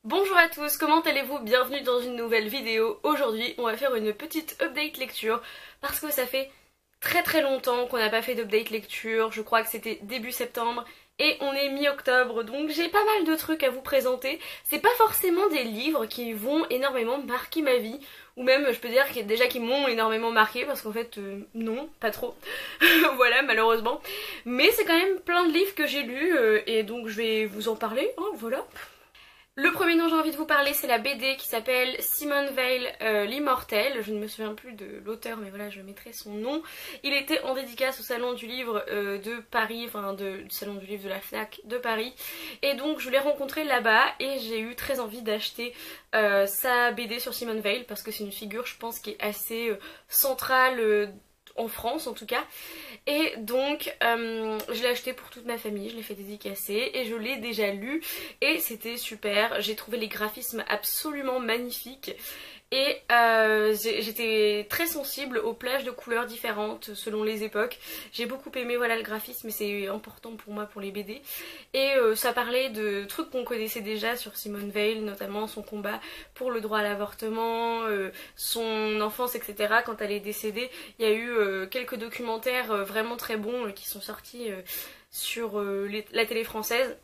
Bonjour à tous, comment allez-vous? Bienvenue dans une nouvelle vidéo. Aujourd'hui, on va faire une petite update lecture parce que ça fait très longtemps qu'on n'a pas fait d'update lecture. Je crois que c'était début septembre et on est mi-octobre, donc j'ai pas mal de trucs à vous présenter. C'est pas forcément des livres qui vont énormément marquer ma vie, ou même je peux dire déjà qui m'ont énormément marqué parce qu'en fait non, pas trop. Voilà, malheureusement. Mais c'est quand même plein de livres que j'ai lus et donc je vais vous en parler, hein, voilà. Le premier dont j'ai envie de vous parler, c'est la BD qui s'appelle Simone Weil, l'Immortel. Je ne me souviens plus de l'auteur, mais voilà, je mettrai son nom. Il était en dédicace au Salon du Livre de Paris, enfin du Salon du Livre de la FNAC de Paris. Et donc je l'ai rencontré là-bas et j'ai eu très envie d'acheter sa BD sur Simone Weil parce que c'est une figure, je pense, qui est assez centrale en France en tout cas. Et donc je l'ai acheté pour toute ma famille, je l'ai fait dédicacer et je l'ai déjà lu et c'était super. J'ai trouvé les graphismes absolument magnifiques et j'étais très sensible aux plages de couleurs différentes selon les époques. J'ai beaucoup aimé, voilà, le graphisme, c'est important pour moi pour les BD. Et ça parlait de trucs qu'on connaissait déjà sur Simone Weil, notamment son combat pour le droit à l'avortement, son enfance, etc. Quand elle est décédée, il y a eu quelques documentaires vraiment très bons qui sont sortis sur la télé française.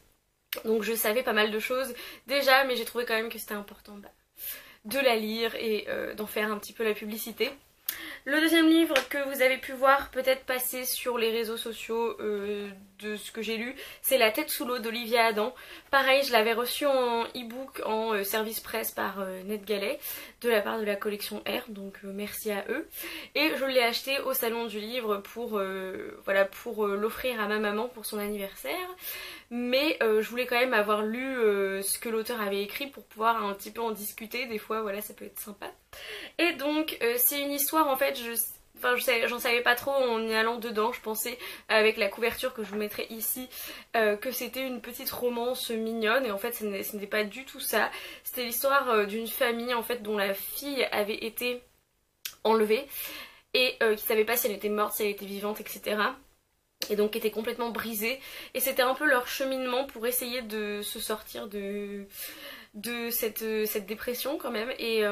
Donc je savais pas mal de choses déjà, mais j'ai trouvé quand même que c'était important de la lire et d'en faire un petit peu la publicité. Le deuxième livre que vous avez pu voir peut-être passer sur les réseaux sociaux de ce que j'ai lu, c'est La tête sous l'eau d'Olivia Adam. Pareil, je l'avais reçu en e-book en service presse par NetGalley de la part de la collection R, donc merci à eux. Et je l'ai acheté au salon du livre pour, voilà, pour l'offrir à ma maman pour son anniversaire. Mais je voulais quand même avoir lu ce que l'auteur avait écrit pour pouvoir un petit peu en discuter. Des fois, voilà, ça peut être sympa. Et donc c'est une histoire, en fait, j'en savais pas trop en y allant dedans. Je pensais avec la couverture que je vous mettrai ici que c'était une petite romance mignonne et en fait ce n'était pas du tout ça. C'était l'histoire d'une famille en fait dont la fille avait été enlevée et qui savait pas si elle était morte, si elle était vivante, etc. Et donc était complètement brisée et c'était un peu leur cheminement pour essayer de se sortir de cette dépression quand même. Et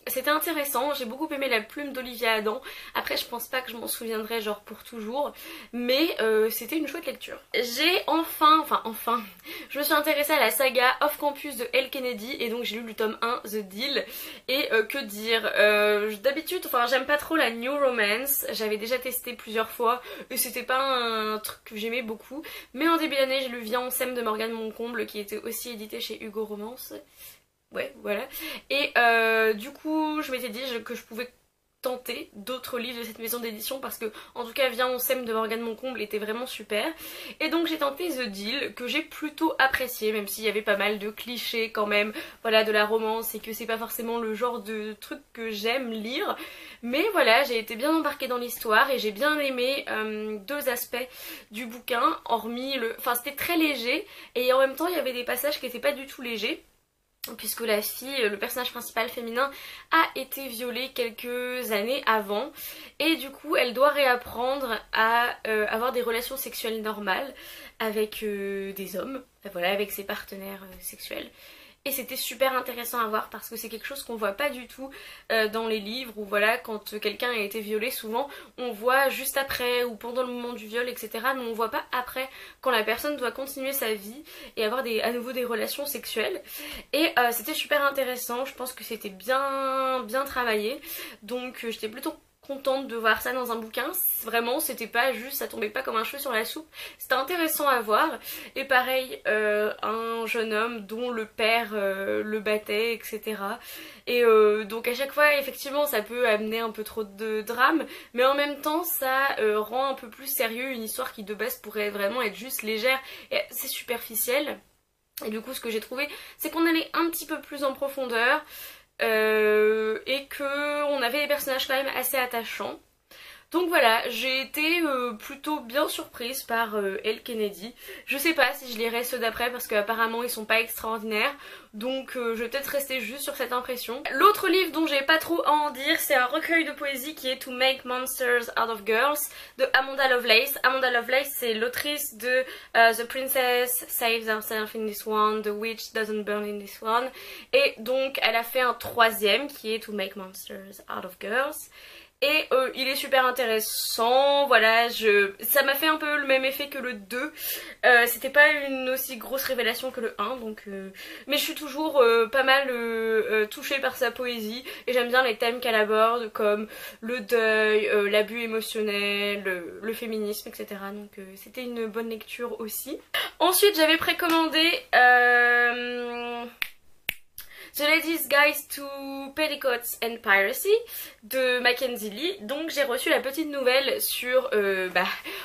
c'était intéressant, j'ai beaucoup aimé la plume d'Olivia Adam. Après je pense pas que je m'en souviendrai genre pour toujours, mais c'était une chouette lecture. J'ai enfin, je me suis intéressée à la saga Off Campus de Elle Kennedy et donc j'ai lu le tome 1 The Deal. Et que dire, d'habitude, enfin j'aime pas trop la New Romance, j'avais déjà testé plusieurs fois et c'était pas un truc que j'aimais beaucoup, mais en début d'année j'ai lu Viens on s'aime de Morgane Moncomble qui était aussi édité chez Hugo Romance. Ouais, voilà. Et du coup, je m'étais dit que je pouvais tenter d'autres livres de cette maison d'édition parce que, en tout cas, Viens on s'aime de Morgane Moncomble était vraiment super. Et donc j'ai tenté The Deal, que j'ai plutôt apprécié, même s'il y avait pas mal de clichés quand même, voilà, de la romance et que c'est pas forcément le genre de truc que j'aime lire. Mais voilà, j'ai été bien embarquée dans l'histoire et j'ai bien aimé deux aspects du bouquin, hormis le... Enfin, c'était très léger et en même temps, il y avait des passages qui étaient pas du tout légers, puisque la fille, le personnage principal féminin, a été violée quelques années avant et du coup elle doit réapprendre à avoir des relations sexuelles normales avec des hommes, voilà, avec ses partenaires sexuels. Et c'était super intéressant à voir parce que c'est quelque chose qu'on voit pas du tout dans les livres où voilà, quand quelqu'un a été violé, souvent on voit juste après ou pendant le moment du viol, etc. Mais on voit pas après quand la personne doit continuer sa vie et avoir à nouveau des relations sexuelles. Et c'était super intéressant, je pense que c'était bien travaillé. Donc j'étais plutôt contente de voir ça dans un bouquin. Vraiment, c'était pas juste, ça tombait pas comme un cheveu sur la soupe. C'était intéressant à voir. Et pareil, un jeune homme dont le père le battait, etc. Et donc à chaque fois, effectivement, ça peut amener un peu trop de drame, mais en même temps, ça rend un peu plus sérieux une histoire qui de base pourrait vraiment être juste légère et c'est superficiel. Et du coup, ce que j'ai trouvé, c'est qu'on allait un petit peu plus en profondeur. Et que on avait des personnages quand même assez attachants. Donc voilà, j'ai été plutôt bien surprise par Elle Kennedy. Je sais pas si je lirai ceux d'après parce qu'apparemment ils sont pas extraordinaires. Donc je vais peut-être rester juste sur cette impression. L'autre livre dont j'ai pas trop à en dire, c'est un recueil de poésie qui est To Make Monsters Out of Girls de Amanda Lovelace. Amanda Lovelace, c'est l'autrice de The Princess Saves Herself in This One, The Witch Doesn't Burn in This One. Et donc elle a fait un troisième qui est To Make Monsters Out of Girls. Et il est super intéressant, voilà, ça m'a fait un peu le même effet que le 2. C'était pas une aussi grosse révélation que le 1, donc mais je suis toujours pas mal touchée par sa poésie et j'aime bien les thèmes qu'elle aborde comme le deuil, l'abus émotionnel, le féminisme, etc. Donc c'était une bonne lecture aussi. Ensuite j'avais précommandé The Lady's Guide to Petticoats and Piracy de Mackenzie Lee. Donc j'ai reçu la petite nouvelle sur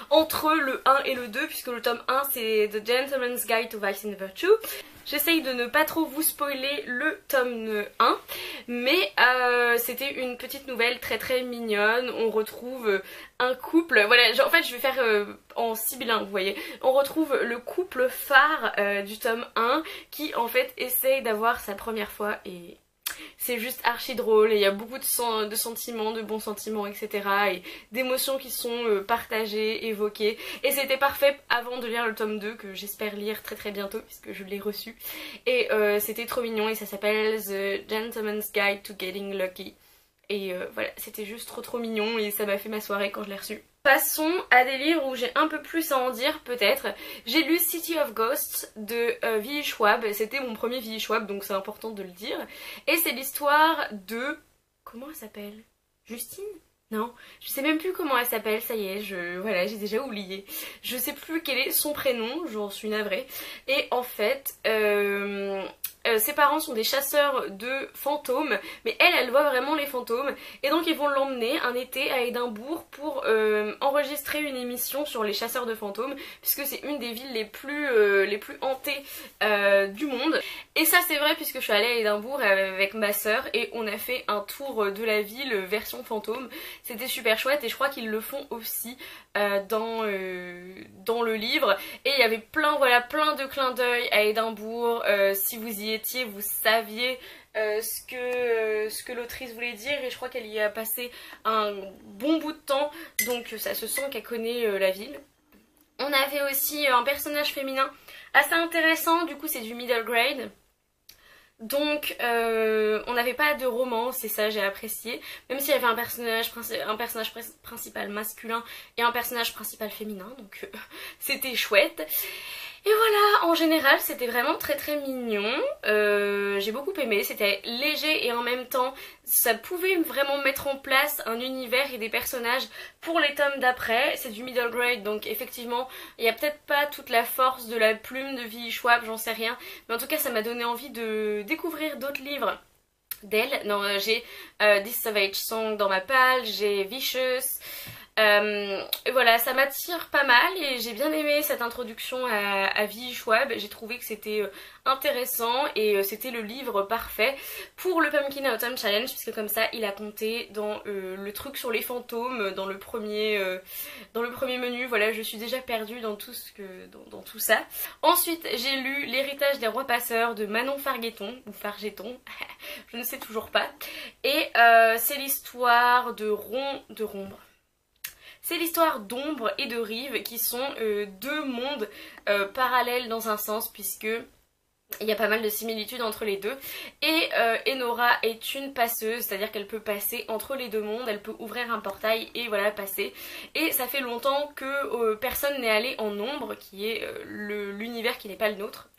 entre le 1 et le 2, puisque le tome 1 c'est The Gentleman's Guide to Vice and Virtue. J'essaye de ne pas trop vous spoiler le tome 1, mais c'était une petite nouvelle très très mignonne. On retrouve un couple, voilà, en fait je vais faire en sibyllin, vous voyez. On retrouve le couple phare du tome 1 qui en fait essaye d'avoir sa première fois et c'est juste archi drôle et il y a beaucoup de sentiments, de bons sentiments, etc. et d'émotions qui sont partagées, évoquées. Et c'était parfait avant de lire le tome 2 que j'espère lire très très bientôt puisque je l'ai reçu. Et c'était trop mignon et ça s'appelle The Gentleman's Guide to Getting Lucky. Et voilà, c'était juste trop mignon et ça m'a fait ma soirée quand je l'ai reçu. Passons à des livres où j'ai un peu plus à en dire peut-être. J'ai lu City of Ghosts de V.E. Schwab. C'était mon premier V.E. Schwab donc c'est important de le dire. Et c'est l'histoire de... Comment elle s'appelle? Justine? Non, je sais même plus comment elle s'appelle, ça y est, voilà, j'ai déjà oublié. Je sais plus quel est son prénom, j'en suis navrée. Et en fait, ses parents sont des chasseurs de fantômes, mais elle voit vraiment les fantômes. Et donc ils vont l'emmener un été à Édimbourg pour enregistrer une émission sur les chasseurs de fantômes, puisque c'est une des villes les plus hantées du monde. Et ça c'est vrai puisque je suis allée à Édimbourg avec ma soeur et on a fait un tour de la ville version fantôme. C'était super chouette et je crois qu'ils le font aussi dans le livre. Et il y avait plein de clins d'œil à Édimbourg. Si vous y étiez, vous saviez ce que l'autrice voulait dire et je crois qu'elle y a passé un bon bout de temps. Donc ça se sent qu'elle connaît la ville. On avait aussi un personnage féminin assez intéressant, du coup c'est du middle grade. Donc on n'avait pas de romance et ça j'ai apprécié, même s'il y avait un personnage principal masculin et un personnage principal féminin, donc c'était chouette. Et voilà, en général c'était vraiment très mignon, j'ai beaucoup aimé, c'était léger et en même temps ça pouvait vraiment mettre en place un univers et des personnages pour les tomes d'après. C'est du middle grade donc effectivement il n'y a peut-être pas toute la force de la plume de V.E. Schwab, j'en sais rien, mais en tout cas ça m'a donné envie de découvrir d'autres livres d'elle. Non, j'ai This Savage Song dans ma palle, j'ai Vicious. Voilà, ça m'attire pas mal et j'ai bien aimé cette introduction à V.E. Schwab. J'ai trouvé que c'était intéressant et c'était le livre parfait pour le Pumpkin Autumn Challenge puisque comme ça il a compté dans le truc sur les fantômes dans le premier menu. Voilà, je suis déjà perdue dans tout ça. Ensuite j'ai lu L'héritage des rois passeurs de Manon Fargueton ou Fargeton, je ne sais toujours pas. Et c'est l'histoire de Rombre. C'est l'histoire d'Ombre et de Rive qui sont deux mondes parallèles dans un sens puisque il y a pas mal de similitudes entre les deux. Et Enora est une passeuse, c'est-à-dire qu'elle peut passer entre les deux mondes, elle peut ouvrir un portail et voilà passer. Et ça fait longtemps que personne n'est allé en Ombre, qui est l'univers qui n'est pas le nôtre.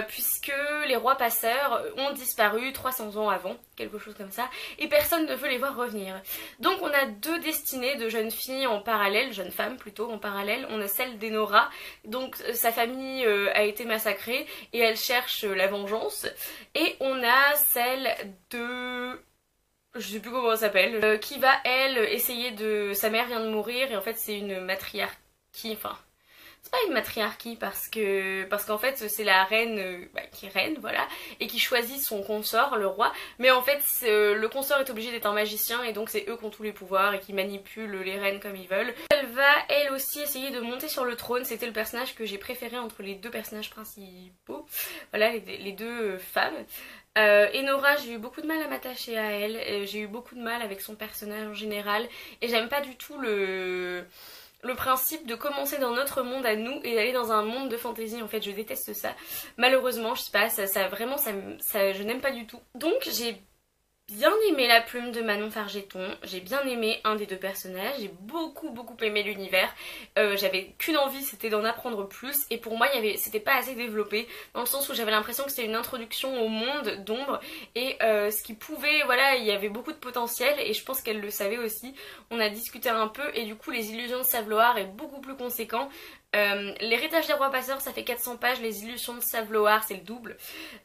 Puisque les rois passeurs ont disparu 300 ans avant, quelque chose comme ça, et personne ne veut les voir revenir. Donc on a deux destinées de jeunes filles en parallèle, jeunes femmes plutôt en parallèle. On a celle d'Enora, donc sa famille a été massacrée et elle cherche la vengeance. Et on a celle de... je sais plus comment elle s'appelle, qui va elle essayer de... Sa mère vient de mourir et en fait c'est une matriarche qui... enfin... c'est pas une matriarchie parce qu'en fait c'est la reine qui est reine, voilà, et qui choisit son consort, le roi, mais en fait le consort est obligé d'être un magicien et donc c'est eux qui ont tous les pouvoirs et qui manipulent les reines comme ils veulent. Elle va elle aussi essayer de monter sur le trône, c'était le personnage que j'ai préféré entre les deux personnages principaux, voilà, les deux femmes. Enora, j'ai eu beaucoup de mal à m'attacher à elle, j'ai eu beaucoup de mal avec son personnage en général, et j'aime pas du tout le principe de commencer dans notre monde à nous et d'aller dans un monde de fantasy. En fait, je déteste ça. Malheureusement, je sais pas, je n'aime pas du tout. Donc j'ai bien aimé la plume de Manon Fargeton, j'ai bien aimé un des deux personnages, j'ai beaucoup aimé l'univers, j'avais qu'une envie, c'était d'en apprendre plus, et pour moi c'était pas assez développé, dans le sens où j'avais l'impression que c'était une introduction au monde d'Ombre, et ce qui pouvait, voilà, il y avait beaucoup de potentiel, et je pense qu'elle le savait aussi, on a discuté un peu, et du coup les illusions de Savloar est beaucoup plus conséquent. L'héritage des rois passeurs ça fait 400 pages, les illusions de Savloar c'est le double,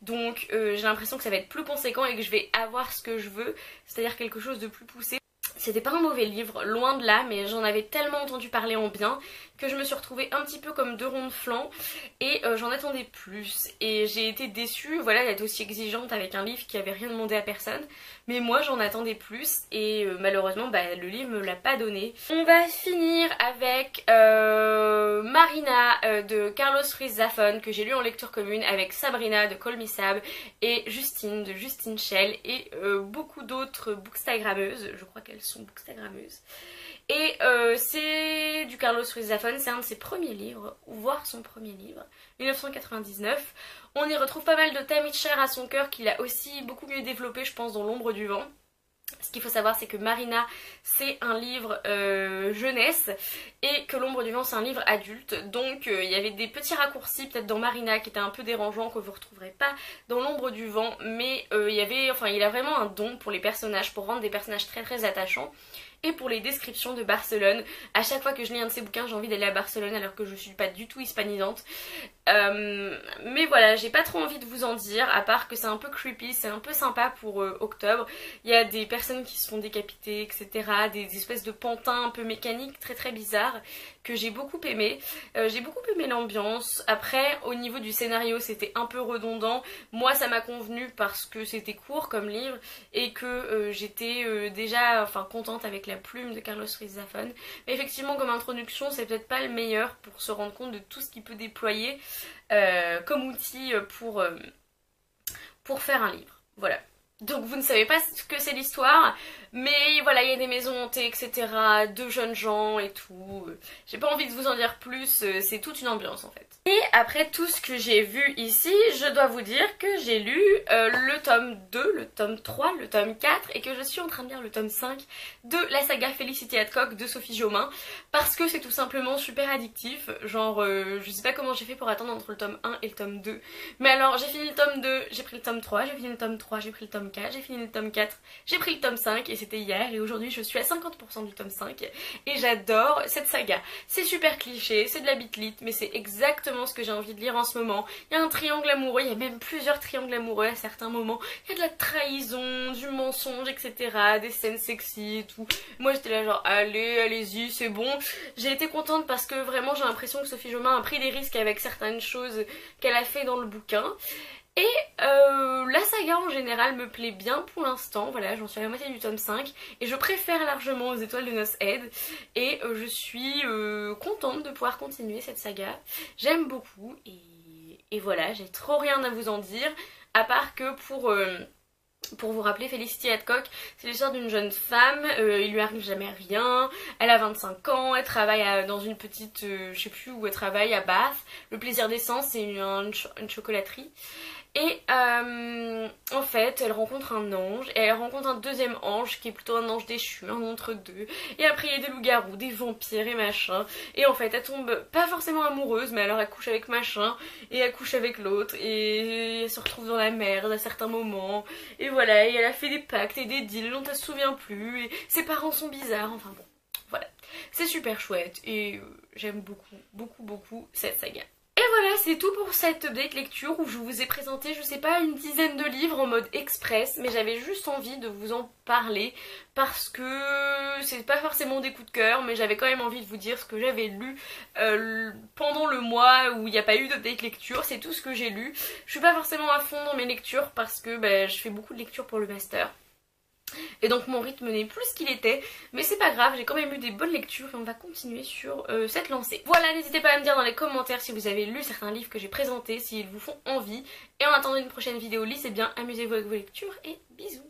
donc j'ai l'impression que ça va être plus conséquent et que je vais avoir ce que je veux, c'est-à-dire quelque chose de plus poussé. C'était pas un mauvais livre, loin de là, mais j'en avais tellement entendu parler en bien que je me suis retrouvée un petit peu comme deux ronds de flanc et j'en attendais plus. Et j'ai été déçue, voilà, d'être aussi exigeante avec un livre qui avait rien demandé à personne. Mais moi j'en attendais plus et malheureusement le livre me l'a pas donné. On va finir avec Marina de Carlos Ruiz Zafón que j'ai lu en lecture commune, avec Sabrina de Call Me Sab et Justine de Justine Shell et beaucoup d'autres bookstagrammeuses, je crois qu'elles sont bookstagrammeuses. Et c'est du Carlos Ruiz Zafón, c'est un de ses premiers livres, voire son premier livre, 1999. On y retrouve pas mal de thèmes chers à son cœur qu'il a aussi beaucoup mieux développé, je pense, dans L'ombre du vent. Ce qu'il faut savoir, c'est que Marina, c'est un livre jeunesse et que L'ombre du vent, c'est un livre adulte. Donc il y avait des petits raccourcis peut-être dans Marina qui étaient un peu dérangeants que vous ne retrouverez pas dans L'ombre du vent. Mais il a vraiment un don pour les personnages, pour rendre des personnages très attachants. Et pour les descriptions de Barcelone, à chaque fois que je lis un de ces bouquins, j'ai envie d'aller à Barcelone alors que je suis pas du tout hispanisante. Mais voilà, j'ai pas trop envie de vous en dire, à part que c'est un peu creepy, c'est un peu sympa pour octobre. Il y a des personnes qui se font décapiter, etc. Des espèces de pantins un peu mécaniques, très bizarres, que j'ai beaucoup aimé. J'ai beaucoup aimé l'ambiance. Après, au niveau du scénario, c'était un peu redondant. Moi, ça m'a convenu parce que c'était court comme livre et que j'étais déjà contente avec la plume de Carlos Ruiz Zafón. Mais effectivement, comme introduction, c'est peut-être pas le meilleur pour se rendre compte de tout ce qu'il peut déployer comme outil pour faire un livre. Voilà. Donc vous ne savez pas ce que c'est l'histoire, mais voilà, il y a des maisons hantées, etc., de jeunes gens et tout. J'ai pas envie de vous en dire plus, c'est toute une ambiance en fait. Et après tout ce que j'ai vu ici, je dois vous dire que j'ai lu le tome 2, le tome 3, le tome 4 et que je suis en train de lire le tome 5 de la saga Felicity Hadcock de Sophie Jaumin parce que c'est tout simplement super addictif, genre je sais pas comment j'ai fait pour attendre entre le tome 1 et le tome 2, mais alors j'ai fini le tome 2, j'ai pris le tome 3, j'ai fini le tome 3, j'ai pris le tome 4, j'ai fini le tome 4, j'ai pris le tome 5 et c'était hier et aujourd'hui je suis à 50% du tome 5 et j'adore cette saga. C'est super cliché, c'est de la bitlit mais c'est exactement ce que j'ai envie de lire en ce moment. Il y a un triangle amoureux, il y a même plusieurs triangles amoureux à certains moments, il y a de la trahison, du mensonge, etc., des scènes sexy et tout. Moi j'étais là genre allez-y, c'est bon. J'ai été contente parce que vraiment j'ai l'impression que Sophie Jaumin a pris des risques avec certaines choses qu'elle a fait dans le bouquin. Et la saga en général me plaît bien pour l'instant, voilà, j'en suis à la moitié du tome 5 et je préfère largement aux étoiles de Nos Head et je suis contente de pouvoir continuer cette saga. J'aime beaucoup et voilà, j'ai trop rien à vous en dire, à part que pour vous rappeler, Felicity Hadcock, c'est l'histoire d'une jeune femme, il lui arrive jamais rien, elle a 25 ans, elle travaille dans une petite, je sais plus où elle travaille, à Bath. Le plaisir d'essence, c'est une chocolaterie. Et en fait, elle rencontre un ange, et elle rencontre un deuxième ange qui est plutôt un ange déchu, un entre-deux. Et après, il y a des loups-garous, des vampires et machin. Et en fait, elle tombe pas forcément amoureuse, mais alors elle couche avec machin, et elle couche avec l'autre, et elle se retrouve dans la merde à certains moments. Et voilà, et elle a fait des pactes et des deals dont elle se souvient plus, et ses parents sont bizarres, enfin bon. Voilà, c'est super chouette, et j'aime beaucoup cette saga. Et voilà, c'est tout pour cette update lecture où je vous ai présenté, je sais pas, une dizaine de livres en mode express, mais j'avais juste envie de vous en parler parce que c'est pas forcément des coups de cœur, mais j'avais quand même envie de vous dire ce que j'avais lu pendant le mois où il n'y a pas eu d'update lecture, c'est tout ce que j'ai lu. Je suis pas forcément à fond dans mes lectures parce que je fais beaucoup de lectures pour le master. Et donc mon rythme n'est plus ce qu'il était, mais c'est pas grave, j'ai quand même eu des bonnes lectures et on va continuer sur cette lancée. Voilà, n'hésitez pas à me dire dans les commentaires si vous avez lu certains livres que j'ai présentés, s'ils vous font envie. Et en attendant une prochaine vidéo, lisez bien, amusez-vous avec vos lectures et bisous.